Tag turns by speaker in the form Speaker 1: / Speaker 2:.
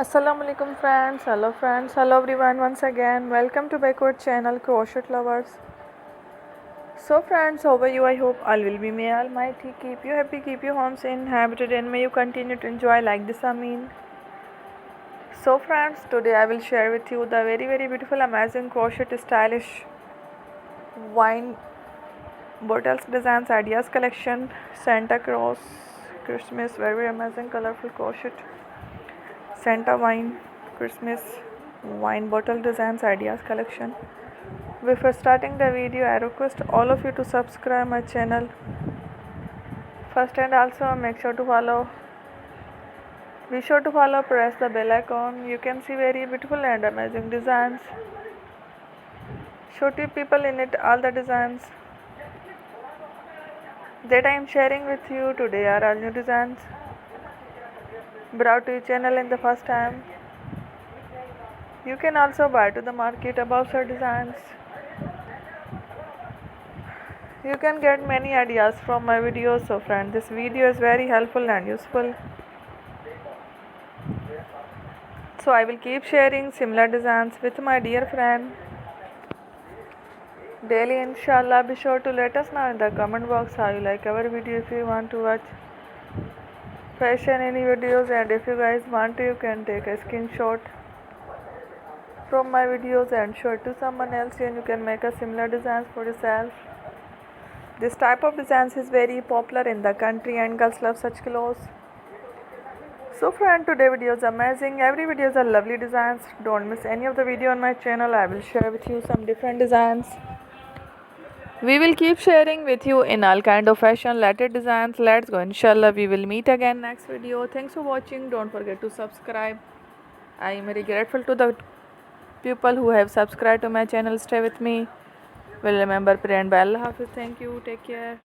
Speaker 1: Assalamualaikum friends, hello everyone once again. Welcome to backward channel Crochet Lovers. So friends, how are you? I hope all will be may Almighty keep you happy, keep you homes inhabited, and may you continue to enjoy like this. Amin. So friends, today I will share with you the very beautiful, amazing crochet stylish wine bottles designs ideas collection. Santa Claus Christmas, very amazing, colorful crochet. Santa wine Christmas wine bottle designs ideas collection. Before starting the video, I request all of you to subscribe my channel first, and also make sure to follow. Be sure to follow, press the bell icon. You can see very beautiful and amazing designs. Show to people in it all the designs that I am sharing with you today are all new designs brought to your channel in the first time. You can also buy to the market above your designs. You can get many ideas from my videos. So friend, this video is very helpful and useful. So I will keep sharing similar designs with my dear friend daily, inshallah. Be sure to let us know in the comment box how you like our video. If you want to watch fashion any videos, and if you guys want to, you can take a screenshot from my videos and show it to someone else, and you can make a similar designs for yourself. This type of designs is very popular in the country and girls love such clothes. So friend, today video is amazing. Every video is a lovely designs. Don't miss any of the video on my channel. I will share with you some different designs. We will keep sharing with you in all kind of fashion related designs. Let's go. Inshallah, we will meet again next video. Thanks for watching. Don't forget to subscribe. I am very grateful to the people who have subscribed to my channel. Stay with me. Will remember prayer and by Allah Hafiz. Thank you. Take care.